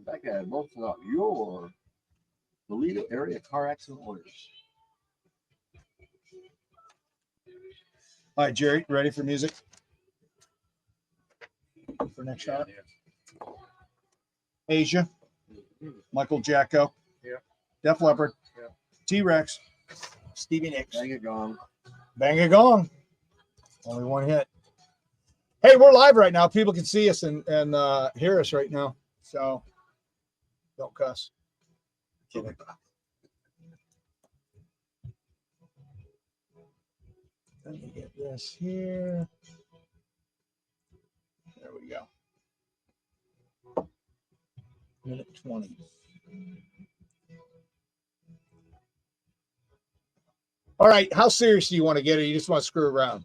Becca, most of your Toledo area car accident lawyers. All right, Jerry, ready for music? For next shot? Asia, Michael Jacko, Def Leppard, T-Rex, Stevie Nicks. Bang it gong. Bang a gong. Only one hit. Hey, we're live right now. People can see us and hear us right now. So don't cuss. Kidding. Let me get this here. There we go. Minute 20. All right. How serious do you want to get it? You just want to screw around?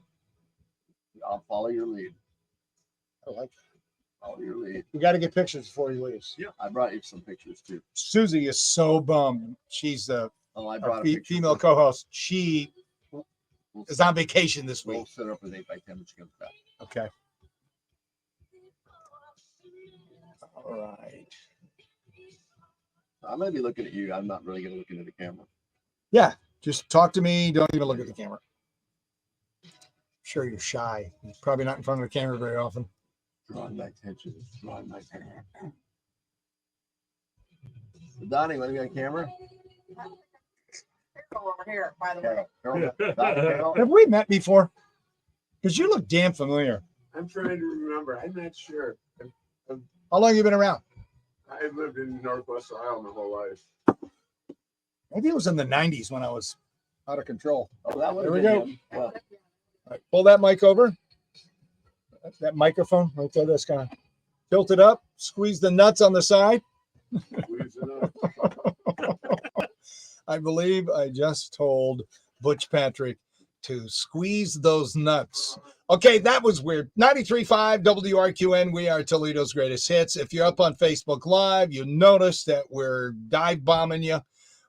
I'll follow your lead. I like that. Follow your lead. We got to get pictures before he leaves. Yeah, I brought you some pictures too. Suzie is so bummed. She's the I brought a female co-host. She is on vacation this week. We'll set her up with 8x10 when she comes back. Okay. All right. I'm going to be looking at you. I'm not really going to look into the camera. Yeah. Just talk to me. Don't even look at the camera. I'm sure you're shy. You're probably not in front of the camera very often. Drawing my attention. Drawing my attention. Donnie, what do you got a camera? Over here, by the way. Carol. Have we met before? Because you look damn familiar. I'm trying to remember. I'm not sure. How long have you been around? I've lived in Northwest Ohio my whole life. Maybe it was in the 90s when I was out of control. Oh, that There we been go. him. Well, All right, pull that mic over. That microphone right there, that's kind of tilt it up. Squeeze the nuts on the side. Squeeze it up. I believe I just told Butch Patrick to squeeze those nuts. Okay, that was weird. 93.5 WRQN, we are Toledo's greatest hits. If you're up on Facebook Live, you notice that we're dive bombing you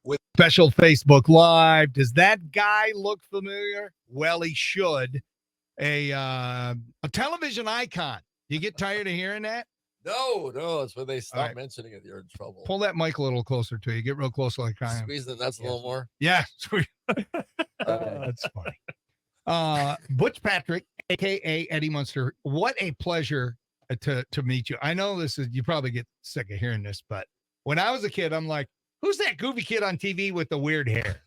with special Facebook Live. Does that guy look familiar? Well, he should. A television icon. You get tired of hearing that? No, it's when they stop right. mentioning it, you're in trouble. Pull that mic a little closer to you. Get real close like I am. Squeeze the nuts a little more. Yeah, sweet. That's funny. Butch Patrick, aka Eddie Munster. What a pleasure to meet you. I know this is, you probably get sick of hearing this, but when I was a kid, I'm like, who's that goofy kid on TV with the weird hair?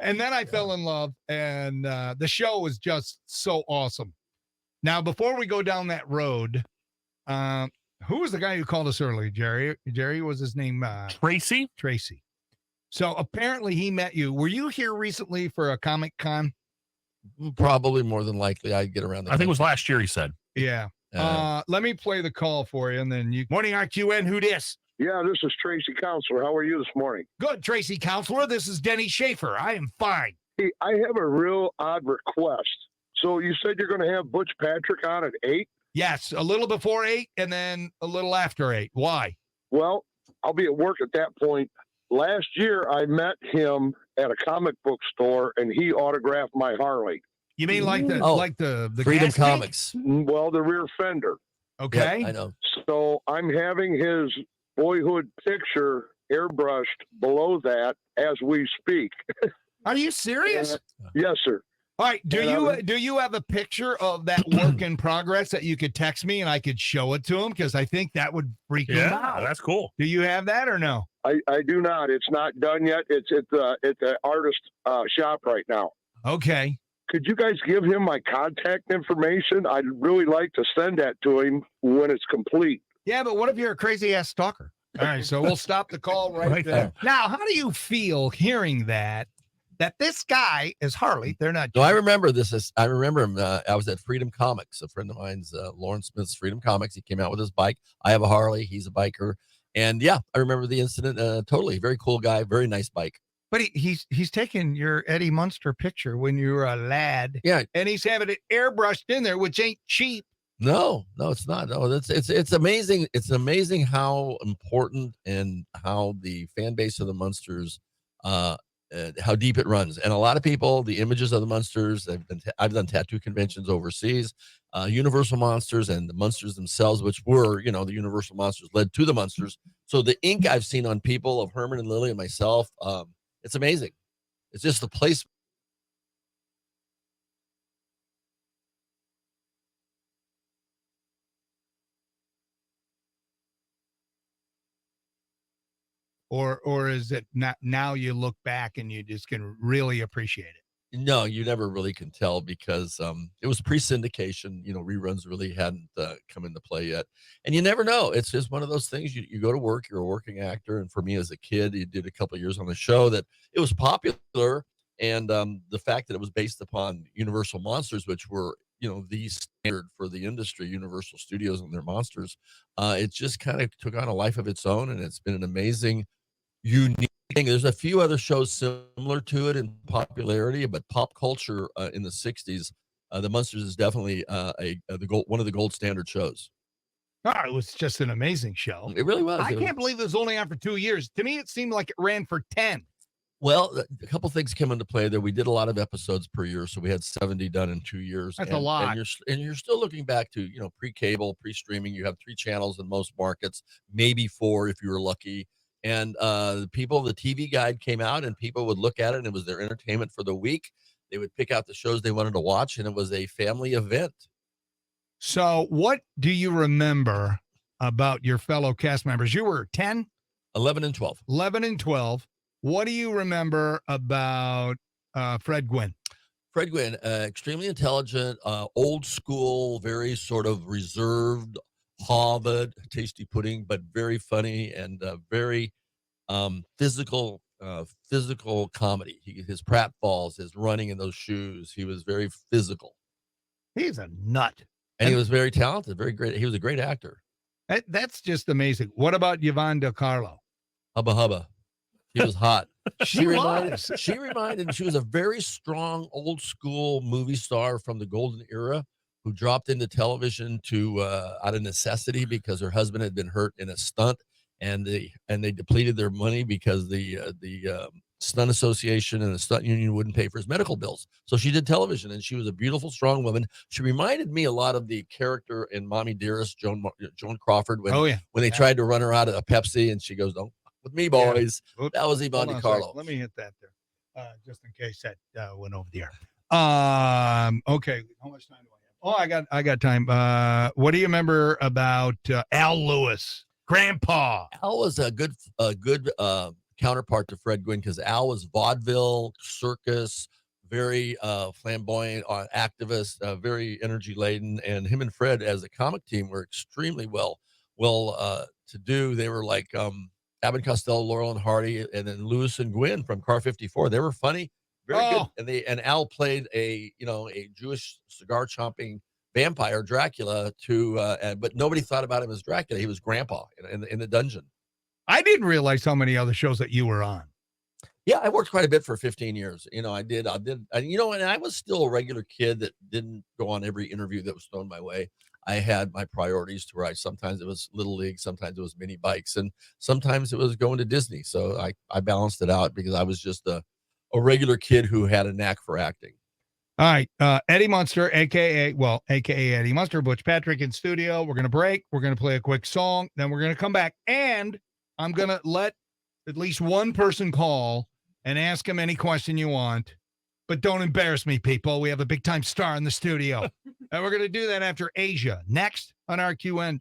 And then I fell in love, and the show was just so awesome. Now, before we go down that road, who was the guy who called us earlier? Jerry was his name? Tracy. So apparently he met you. Were you here recently for a Comic Con? Probably more than likely I'd get around. I think it was last year, he said. Yeah. Let me play the call for you, and then you. Morning, RQN. Who dis? Yeah, this is Tracy Counselor. How are you this morning? Good, Tracy Counselor. This is Denny Schaffer. I am fine. Hey, I have a real odd request. So you said you're going to have Butch Patrick on at 8? Yes, a little before 8 and then a little after 8. Why? Well, I'll be at work at that point. Last year, I met him at a comic book store, and he autographed my Harley. You mean like the Freedom gas tank? Comics? Well, the rear fender. Okay. Yeah, I know. So I'm having his boyhood picture airbrushed below that as we speak. Are you serious? Yes, sir. All right. Do you have a picture of that work in progress that you could text me and I could show it to him? Because I think that would freak him out. That's cool. Do you have that or no? I do not. It's not done yet. It's at the artist shop right now. Okay. Could you guys give him my contact information? I'd really like to send that to him when it's complete. Yeah, but what if you're a crazy ass stalker? All right, so we'll stop the call right there. Now, how do you feel hearing that this guy is Harley? They're not. No, I remember this. I remember him. I was at Freedom Comics. A friend of mine's, Lawrence Smith's Freedom Comics. He came out with his bike. I have a Harley. He's a biker. And yeah, I remember the incident. Totally. Very cool guy. Very nice bike. But he's taking your Eddie Munster picture when you were a lad. Yeah. And he's having it airbrushed in there, which ain't cheap. No, it's not. No, it's amazing. It's amazing how important and how the fan base of the Munsters, how deep it runs. And a lot of people, the images of the Munsters, I've done tattoo conventions overseas, Universal Monsters and the Munsters themselves, which were, the Universal Monsters led to the Munsters. So the ink I've seen on people of Herman and Lily and myself, it's amazing. It's just the place. Or is it not now you look back and you just can really appreciate it? No, you never really can tell because it was pre-syndication. Reruns really hadn't come into play yet. And you never know. It's just one of those things. You go to work, you're a working actor. And for me as a kid, you did a couple of years on the show that it was popular. And the fact that it was based upon Universal monsters, which were, the standard for the industry, Universal Studios and their monsters, it just kind of took on a life of its own. And it's been an amazing, unique thing. There's a few other shows similar to it in popularity, but pop culture in the 60s, the Munsters is definitely one of the gold standard shows. Oh, it was just an amazing show. It really was. I can't believe it was only on for 2 years. To me, it seemed like it ran for 10. Well, a couple things came into play there. We did a lot of episodes per year, so we had 70 done in 2 years. That's a lot. And you're still looking back to, pre-cable, pre-streaming. You have 3 channels in most markets, maybe 4 if you were lucky. And the TV guide came out and people would look at it and it was their entertainment for the week. They would pick out the shows they wanted to watch and it was a family event. So what do you remember about your fellow cast members? You were 10? 11 and 12. 11 and 12. What do you remember about Fred Gwynn? Fred Gwynn, extremely intelligent, old school, very sort of reserved, Harvard, tasty pudding, but very funny and very physical comedy. His pratfalls, his running in those shoes, he was very physical. He's a nut. And he was very talented, very great. He was a great actor. That's just amazing. What about Yvonne Del Carlo? Hubba hubba. She was hot. She reminded, she was a very strong old school movie star from the golden era who dropped into television to out of necessity because her husband had been hurt in a stunt and they depleted their money because the stunt association and the stunt union wouldn't pay for his medical bills. So she did television and she was a beautiful, strong woman. She reminded me a lot of the character in Mommy Dearest, Joan Crawford, when they tried to run her out of a Pepsi and she goes, "Don't with me, boys." Yeah. That was Yvonne Di Carlo. Let me hit that there, just in case that went over the air. Okay, how much time do I have? Oh, I got time. What do you remember about Al Lewis, Grandpa? Al was a good counterpart to Fred Gwynn because Al was vaudeville, circus, very flamboyant, activist, very energy laden, and him and Fred as a comic team were extremely well to do. They were like Abbott Costello, Laurel and Hardy, and then Lewis and Gwynn from Car 54. They were funny, very good. And Al played a Jewish cigar chomping vampire Dracula but nobody thought about him as Dracula. He was Grandpa in the dungeon. I didn't realize how many other shows that you were on. Yeah, I worked quite a bit for 15 years. I did, and I was still a regular kid that didn't go on every interview that was thrown my way. I had my priorities to where sometimes it was Little League, sometimes it was mini bikes, and sometimes it was going to Disney. So I balanced it out because I was just a regular kid who had a knack for acting. All right. Eddie Munster, aka Eddie Munster, Butch Patrick in studio. We're going to break. We're going to play a quick song. Then we're going to come back. And I'm going to let at least one person call and ask him any question you want. But don't embarrass me, people. We have a big time star in the studio. And we're going to do that after Asia. Next on RQN.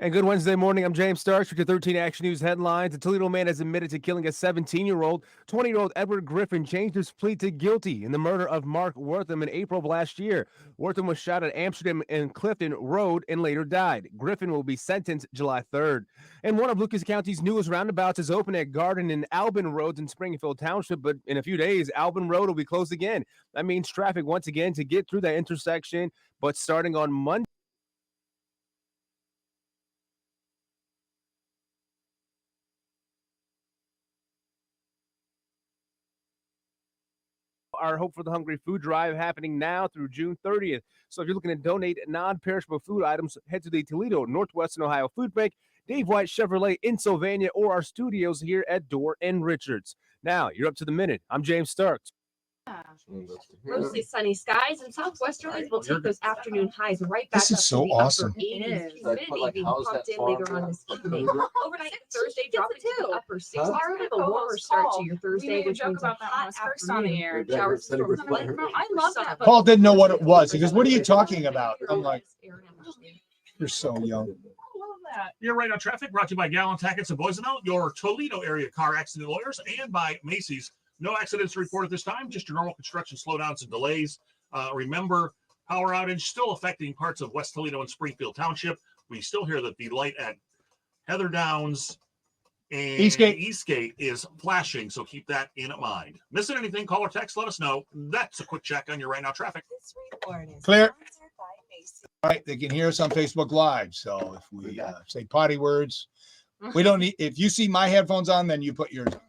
And good Wednesday morning. I'm James Starks with your 13 Action News headlines. A Toledo man has admitted to killing a 17-year-old. 20-year-old Edward Griffin changed his plea to guilty in the murder of Mark Wortham in April of last year. Wortham was shot at Amsterdam and Clifton Road and later died. Griffin will be sentenced July 3rd. And one of Lucas County's newest roundabouts is open at Garden and Albin Roads in Springfield Township, but in a few days, Albin Road will be closed again. That means traffic once again to get through that intersection, but starting on Monday, our Hope for the Hungry food drive happening now through June 30th. So if you're looking to donate non-perishable food items, head to the Toledo Northwestern Ohio Food Bank, Dave White Chevrolet in Sylvania, or our studios here at Door and Richards. Now, you're up to the minute. I'm James Starks. Mostly sunny skies and southwesterlies will take those afternoon highs right back This up is so to the awesome. upper 80s. Like, Humidity like, being how's pumped that in later farm on this going? evening. Overnight Thursday dropping to the upper 60s. Kind of a warmer start to your Thursday, which means a hot afternoon. Showers and storms light rain. I love that. Paul didn't know what it was. He goes, "What are you talking about?" I'm like, "You're so young." You're right on traffic. Brought to you by Gallon Tackets and Boisano, your Toledo area car accident lawyers, and by Macy's. No accidents to report at this time. Just your normal construction slowdowns and delays. Remember, power outage still affecting parts of West Toledo and Springfield Township. We still hear that the light at Heather Downs and Eastgate is flashing, so keep that in mind. Missing anything? Call or text. Let us know. That's a quick check on your right now traffic. Clear. All right, they can hear us on Facebook Live. So if we say potty words, we don't need. If you see my headphones on, then you put yours on.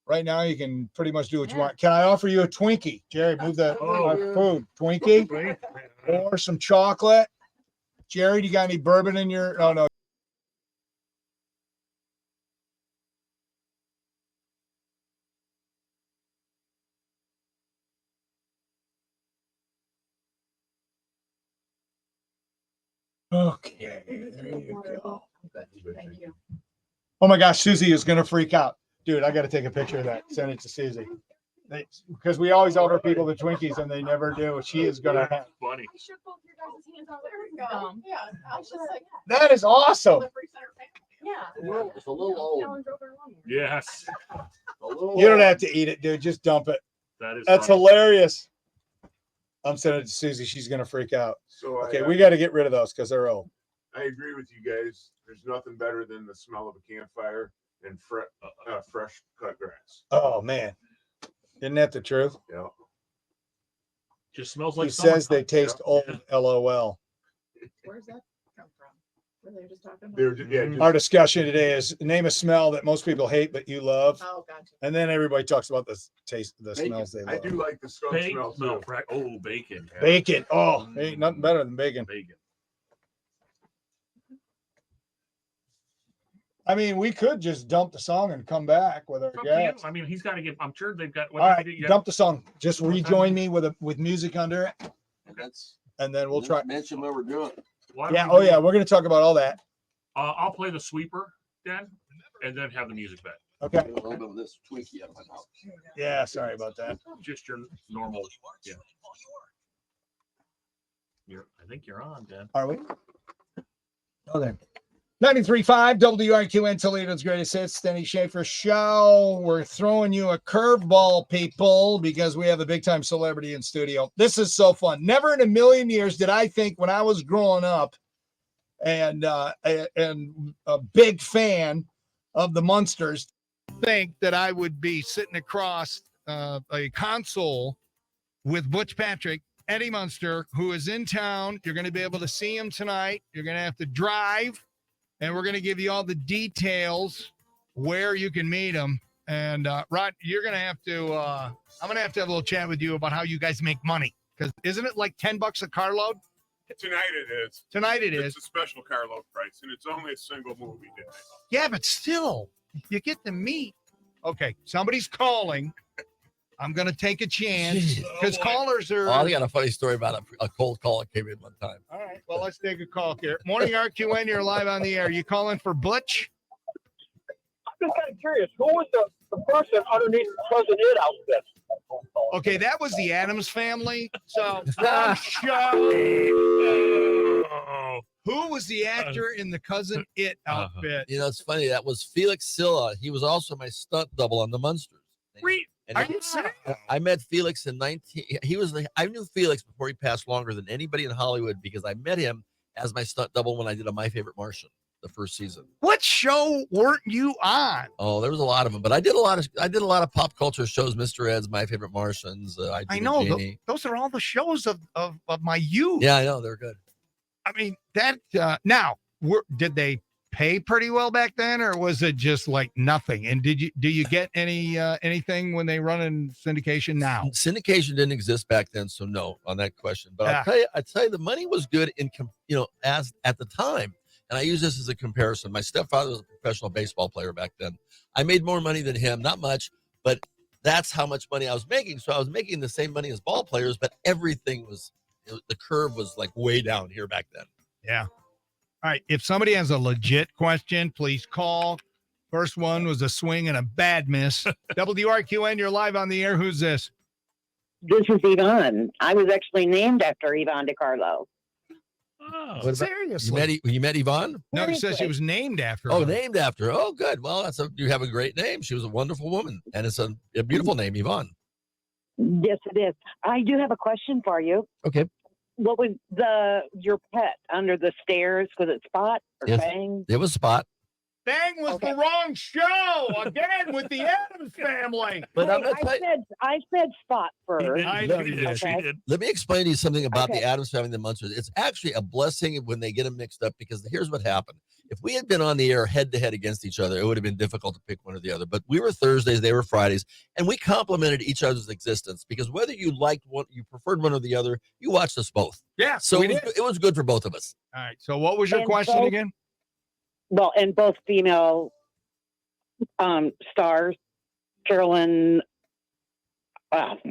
Right now, you can pretty much do what you want. Can I offer you a Twinkie, Jerry? Move the food, Twinkie, or some chocolate. Jerry, do you got any bourbon in your? Oh no. Okay, there you go. Thank you. Oh my gosh, Suzie is gonna freak out, dude. I got to take a picture of that. Send it to Suzie. Because we always offer people the Twinkies and they never do. She is gonna have. Funny. I shook both your guys' hands out there. Yeah, I was just like, That is awesome. yeah. It's a little old. Yes. A little You don't old. have to eat it, dude. Just dump it. That's That's funny. hilarious. I'm sending it to Suzie. She's gonna freak out. So Okay, we got to get rid of those because they're old. I agree with you guys. There's nothing better than the smell of a campfire and fresh cut grass. Oh man, isn't that the truth? Yeah. Just smells He like says they summertime. taste old. LOL. Where's that come from? Were they just talking about? They're just, yeah, just, Our discussion today is name a smell that most people hate but you love, Oh, gotcha. and then everybody talks about the taste, the bacon. smells they I love. do like the skunk Bacon. smell No, too. oh, bacon. Bacon. Oh, ain't nothing better than bacon. Bacon. I mean, we could just dump the song and come back with our It's up to you. guests. I mean, he's got to get. I'm sure they've got. All right, you got- dump the song. Just rejoin me with music under it, That's and then we'll try. mention what we're doing. why don't Yeah. we Oh do- yeah, we're gonna talk about all that. I'll play the sweeper then, and then have the music back. Okay. A little bit of this Twinkie out of my mouth. Yeah. Sorry about that. Just your normal. Yeah. I think you're on, Dan. Are we? Oh, there. 93.5 WRQN Toledo's greatest hits. Denny Schaffer show. We're throwing you a curveball, people, because we have a big time celebrity in studio. This is so fun. Never in a million years did I think when I was growing up and a big fan of the Munsters, think that I would be sitting across a console with Butch Patrick, Eddie Munster, who is in town. You're going to be able to see him tonight. You're going to have to drive, and we're going to give you all the details where you can meet him. And Rod, you're going to have to, I'm going to have a little chat with you about how you guys make money. Because isn't it like $10 a carload? Tonight it is. Tonight it It's is. a special carload price, and it's only a single movie day. Yeah, but still, you get to meet. Okay, somebody's calling. I'm going to take a chance because callers are. Oh, I got a funny story about a cold call that came in one time. All right, well, let's take a call here. Morning RQN, you're live on the air. You calling for Butch? I'm just kind of curious. Who was the person underneath the Cousin It outfit? Okay, that was the Addams family. So, wrong show. Who was the actor in the Cousin It outfit? You know, it's funny. That was Felix Silla. He was also my stunt double on the Munsters. And Are you serious? I met Felix in 19. I knew Felix before he passed longer than anybody in Hollywood because I met him as my stunt double when I did a My Favorite Martian the first season. What show weren't you on? Oh, there was a lot of them, but I did a lot of pop culture shows. Mr. Ed's My Favorite Martians. I know Genie. those are all the shows of my youth. Yeah, I know they're good. I mean that. Now, did they pay pretty well back then, or was it just like nothing? And do you get anything when they run in syndication now? Syndication didn't exist back then, so no on that question. But Yeah. I'll tell you, the money was good as at the time. And I use this as a comparison. My stepfather was a professional baseball player back then. I made more money than him, not much, but That's how much money I was making. So I was making the same money as ball players, but everything the curve was like way down here back then. Yeah. All right. If somebody has a legit question, please call. First one was a swing and a bad miss. WRQN, you're live on the air. Who's this? This is Yvonne. I was actually named after Yvonne DiCarlo. Oh, seriously? You met Yvonne? No, it says she was named after her. Oh, named after her. Oh, good. Well, you have a great name. She was a wonderful woman, and it's a beautiful name, Yvonne. Yes, it is. I do have a question for you. Okay. What was your pet under the stairs? Was it Spot or Yes, Fang? it was Spot. Fang was the wrong show again with the Addams Family. But I'm gonna I said Spot first. I know you did. Okay. Let me explain to you something about the Addams Family and the Munsters. It's actually a blessing when they get them mixed up, because here's what happened. If we had been on the air head to head against each other, it would have been difficult to pick one or the other. But we were Thursdays, they were Fridays, and we complemented each other's existence, because whether you liked one, you preferred one or the other, you watched us both. Yeah. So we it was good for both of us. All right. So what was your And question both- again? Well, and both female stars, Carolyn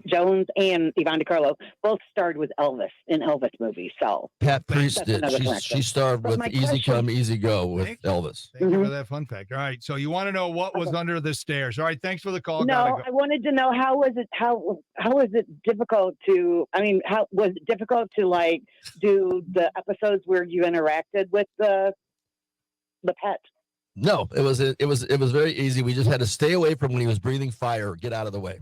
Jones and Yvonne DiCarlo, both starred with Elvis in Elvis movies. So Pat Priest That's did. another She connection. starred But with my Easy question- Come, Easy Go with Thank Elvis. Thank you for that fun fact. All right. So you want to know what was under the stairs. All right. Thanks for the call. no, Gotta go. I wanted to know how was it difficult to? I mean, how was it difficult to like do the episodes where you interacted with the pet? No, it was very easy. We just had to stay away from when he was breathing fire. Get out of the way.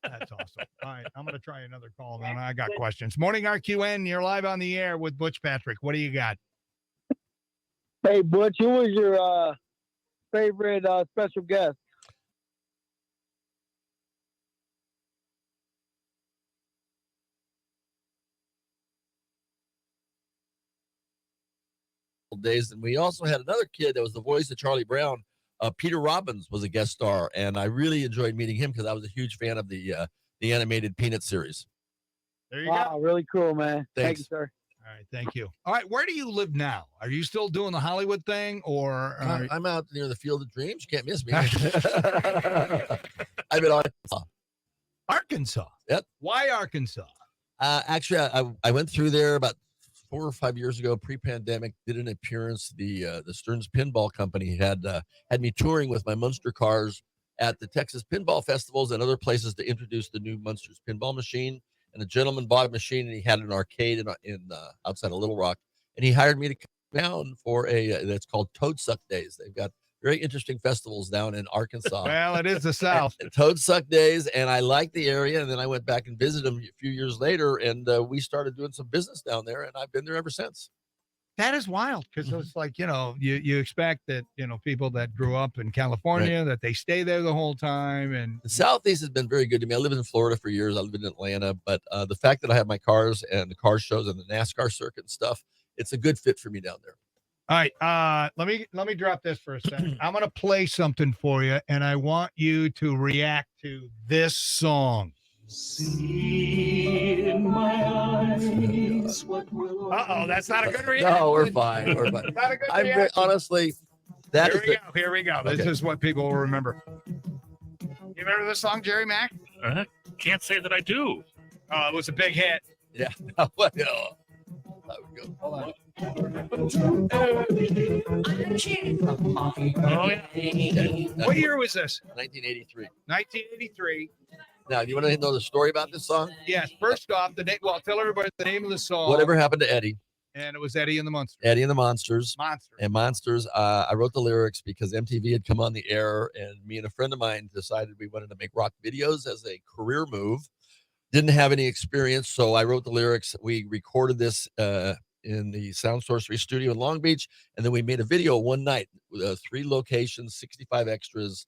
That's awesome. All right. I'm going to try another call. Then I got questions. Morning RQN. You're live on the air with Butch Patrick. What do you got? Hey, Butch, who was your favorite special guest? Days, and we also had another kid that was the voice of Charlie Brown. Peter Robbins was a guest star, and I really enjoyed meeting him because I was a huge fan of the animated Peanut series. There you Wow, go. really cool, man. Thank you, Thanks. sir. All right. Thank you. All right. Where do you live now? Are you still doing the Hollywood thing or? I'm out near the Field of Dreams. You can't miss me. I've been on. Arkansas. Yep. Why Arkansas? Actually, I went through there about 4 or 5 years ago, pre-pandemic. Did an appearance. The Stearns Pinball Company had me touring with my Munster cars at the Texas Pinball Festivals and other places to introduce the new Munster's pinball machine. And a gentleman bought a machine, and he had an arcade in outside of Little Rock, and he hired me to come down for that's called Toad Suck Days. They've got very interesting festivals down in Arkansas. Well, it is the South. Toad Suck Days, and I liked the area. And then I went back and visited them a few years later, and we started doing some business down there, and I've been there ever since. That is wild because it's like, you expect that, people that grew up in California, that they stay there the whole time. And The Southeast has been very good to me. I lived in Florida for years. I lived in Atlanta, but the fact that I have my cars and the car shows and the NASCAR circuit and stuff, it's a good fit for me down there. all right, let me drop this for a second. I'm going to play something for you, and I want you to react to this song. See in my eyes what will Uh-oh, that's not a good reaction. No, we're fine. We're fine. Not a good I'm very, reaction. honestly, that is Here we go. This Okay. is what people will remember. You remember this song, Jerry Mack? Can't say that I do. Oh, it was a big hit. Yeah. Well, no. That would go. Hold on. Oh, yeah. What year was this? 1983. 1983. Now, do you want to know the story about this song? Yes. First off, tell everybody the name of the song. Whatever happened to Eddie? And it was Eddie and the Munsters. Eddie and the Monsters. Monster. And Monsters. I wrote the lyrics because MTV had come on the air, and me and a friend of mine decided we wanted to make rock videos as a career move. Didn't have any experience, so I wrote the lyrics. We recorded this in the Sound Sorcery studio in Long Beach, and then we made a video one night with 3 locations, 65 extras,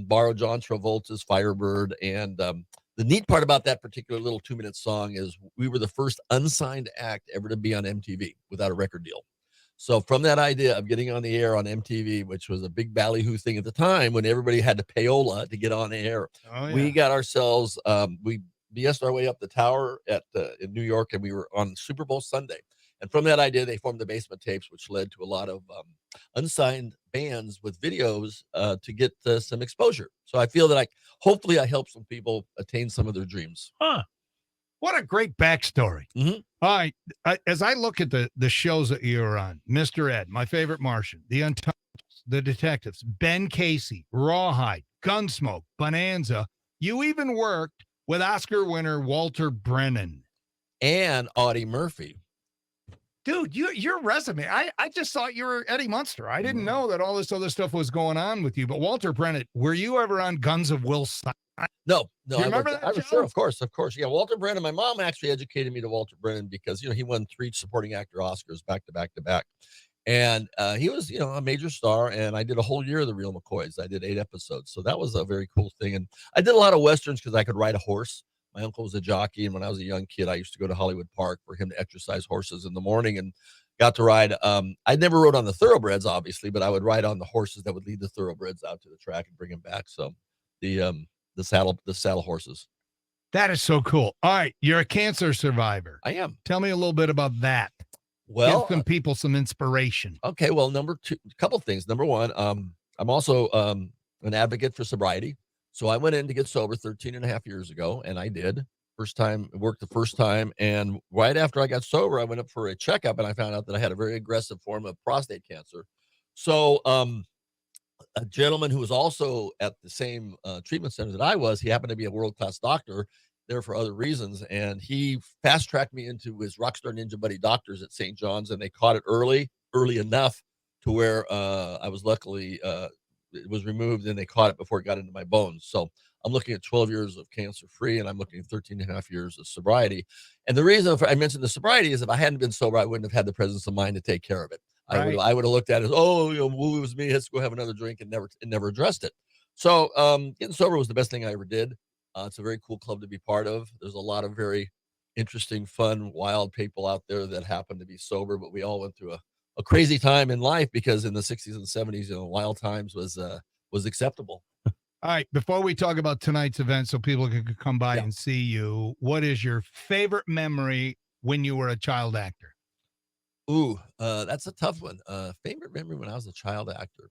borrowed John Travolta's Firebird. And the neat part about that particular little 2-minute song is we were the first unsigned act ever to be on MTV without a record deal. So from that idea of getting on the air on MTV, which was a big ballyhoo thing at the time when everybody had to payola to get on air, we got ourselves, we BS'd our way up the tower in New York, and we were on Super Bowl Sunday. And from that idea, they formed the Basement Tapes, which led to a lot of unsigned bands with videos to get some exposure. So I feel that hopefully I help some people attain some of their dreams. Huh. What a great backstory. Mhm. All right. As I look at the shows that you were on, Mr. Ed, My Favorite Martian, The Untouchables, The Detectives, Ben Casey, Rawhide, Gunsmoke, Bonanza, you even worked with Oscar winner Walter Brennan. And Audie Murphy. Dude, your resume, I just thought you were Eddie Munster. I didn't know that all this other stuff was going on with you. But Walter Brennan, were you ever on Guns of Will Stein? No. You remember that show? Sure, of course. Yeah, Walter Brennan. My mom actually educated me to Walter Brennan because he won 3 supporting actor Oscars back to back to back, and he was a major star. And I did a whole year of The Real McCoys. I did 8 episodes, so that was a very cool thing. And I did a lot of westerns because I could ride a horse. My uncle was a jockey, and when I was a young kid, I used to go to Hollywood Park for him to exercise horses in the morning, and got to ride. I never rode on the thoroughbreds, obviously, but I would ride on the horses that would lead the thoroughbreds out to the track and bring them back. So the saddle horses. That is so cool. All right, you're a cancer survivor. I am. Tell me a little bit about that. Well, give some people some inspiration. Okay, well, a couple things. Number one, I'm also an advocate for sobriety. So I went in to get sober 13 and a half years ago, and I did. Worked the first time. And right after I got sober, I went up for a checkup, and I found out that I had a very aggressive form of prostate cancer. So a gentleman who was also at the same treatment center that I was, he happened to be a world-class doctor there for other reasons. And he fast-tracked me into his Rockstar Ninja Buddy doctors at St. John's, and they caught it early enough to where I was luckily, it was removed, and they caught it before it got into my bones. So I'm looking at 12 years of cancer-free, and I'm looking at 13 and a half years of sobriety. And the reason I mentioned the sobriety is if I hadn't been sober, I wouldn't have had the presence of mind to take care of it. Right. I would have looked at it as, it was me. Let's go have another drink, and never addressed it. So getting sober was the best thing I ever did. It's a very cool club to be part of. There's a lot of very interesting, fun, wild people out there that happen to be sober, but we all went through a crazy time in life because in the 60s and 70s, wild times was acceptable. All right, before we talk about tonight's event so people can come by and see you, what is your favorite memory when you were a child actor? Ooh, that's a tough one. Favorite memory when I was a child actor.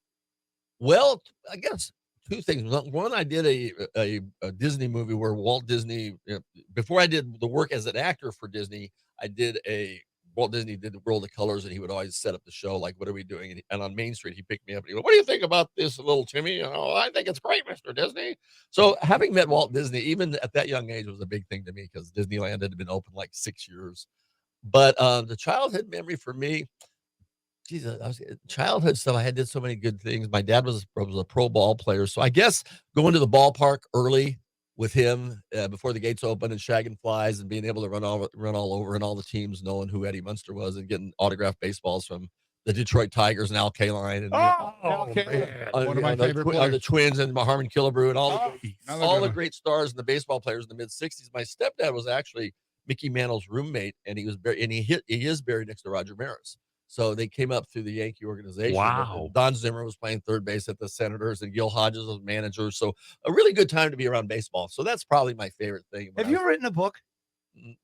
Well, I guess 2 things. One, I did a Disney movie where Walt Disney, before I did the work as an actor for Disney, Walt Disney did the World of Colors, and he would always set up the show, like, what are we doing? And on Main Street, he picked me up and he went, what do you think about this, little Timmy? I think it's great, Mr. Disney. So having met Walt Disney, even at that young age, was a big thing to me because Disneyland had been open like 6 years. But the childhood memory for me, childhood stuff, I did so many good things. My dad was a pro ball player. So I guess going to the ballpark early with him before the gates open and shagging flies and being able to run all over, and all the teams knowing who Eddie Munster was and getting autographed baseballs from the Detroit Tigers and Al Kaline and one of my favorite players. The Twins and Harmon Killebrew and all the great stars and the baseball players in the mid 60s. My stepdad was actually Mickey Mantle's roommate, and he is buried next to Roger Maris. So they came up through the Yankee organization. Wow. Don Zimmer was playing third base at the Senators, and Gil Hodges was manager. So a really good time to be around baseball. So that's probably my favorite thing. Have you written a book?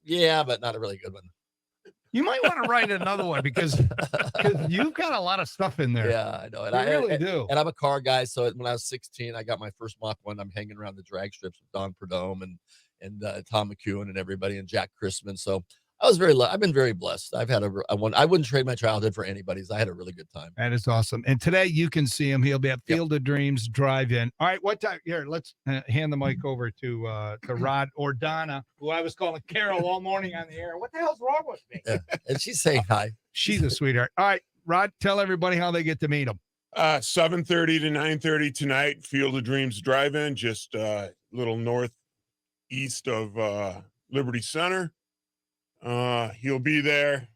Yeah, but not a really good one. You might want to write another one because you've got a lot of stuff in there. Yeah, I know. And You I really do. And I'm a car guy. So when I was 16, I got my first Mach 1. I'm hanging around the drag strips with Don Perdome and Tom McEwen and everybody and Jack Christman. So I've been very blessed. I've had I wouldn't trade my childhood for anybody's. I had a really good time. That is awesome. And today you can see him. He'll be at Field of Dreams Drive-In. All right, what time? Here, let's hand the mic over to Rod or Donna, who I was calling Carol all morning on the air. What the hell's wrong with me? Yeah. And she's saying hi. She's a sweetheart. All right, Rod, tell everybody how they get to meet him. 7:30 to 9:30 tonight, Field of Dreams Drive-In, just a little northeast of Liberty Center. He'll be there.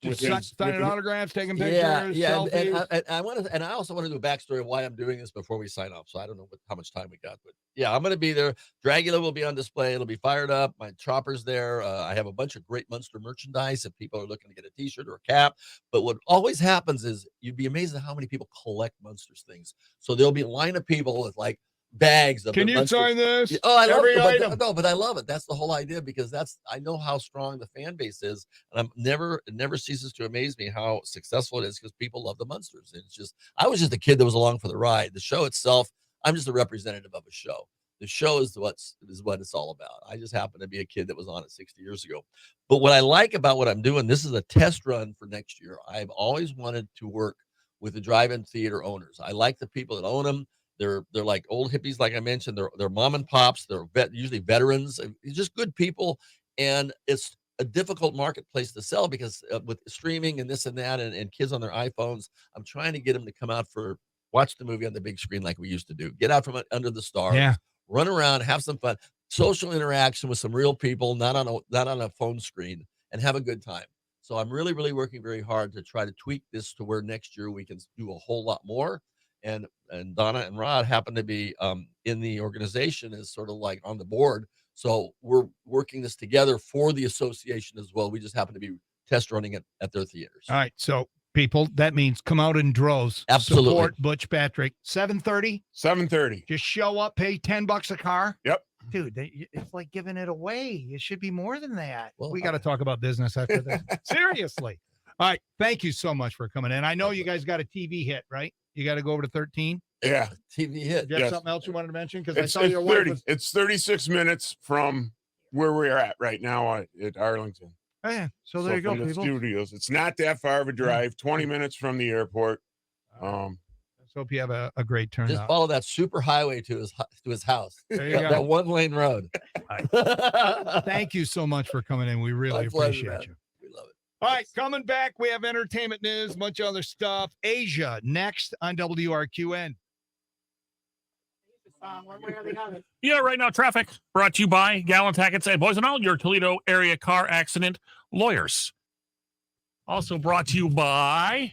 Just signing autographs, taking pictures. Yeah. Selfies. And I also want to do a backstory of why I'm doing this before we sign off. So I don't know how much time we got, but yeah, I'm going to be there. Dragula will be on display. It'll be fired up. My chopper's there. I have a bunch of great Munster merchandise if people are looking to get a t-shirt or a cap. But what always happens is you'd be amazed at how many people collect Munster's things. So there'll be a line of people with like bags of Can the you Munster. sign this? Oh, I love Every it. item. But I love it. That's the whole idea, because I know how strong the fan base is, and it never ceases to amaze me how successful it is, because people love the Munsters. And it's just, I was just a kid that was along for the ride. The show itself, I'm just a representative of a show. The show is what it's all about. I just happen to be a kid that was on it 60 years ago. But what I like about what I'm doing, this is a test run for next year. I've always wanted to work with the drive-in theater owners. I like the people that own them. They're like old hippies, like I mentioned. They're mom and pops. They're usually veterans. Just good people. And it's a difficult marketplace to sell, because with streaming and this and that, and kids on their iPhones, I'm trying to get them to come out watch the movie on the big screen like we used to do. Get out from under the stars. Yeah. Run around, have some fun, social interaction with some real people, not on a phone screen, and have a good time. So I'm really, really working very hard to try to tweak this to where next year we can do a whole lot more. And Donna and Rod happen to be in the organization as sort of like on the board. So we're working this together for the association as well. We just happen to be test running it at their theaters. All right. So people, that means come out in droves. Absolutely. Support Butch Patrick. 7:30. 7:30. Just show up, pay $10 a car. Yep. Dude, it's like giving it away. It should be more than that. Well, We got to talk about business after this. Seriously. All right. Thank you so much for coming in. I know you guys got a TV hit, right? You got to go over to 13. Yeah. TV hit. Do you have Yes. something else you wanted to mention? Because I It's, saw it's your wife 30. was, It's 36 minutes from where we're at right now at Arlington. oh, yeah. So there you go, from the people. studios. It's not that far of a drive. 20 minutes from the airport. Let's hope you have a great Just turnout. follow that super highway to his house. There you go. That 1-lane road. Thank you so much for coming in. We really My pleasure, appreciate man. you. We love it. All right, coming back, we have entertainment news, much other stuff. Asia next on WRQN. Yeah, right now, traffic brought to you by Gallon Tackets and Boys and All, your Toledo area car accident lawyers. Also brought to you by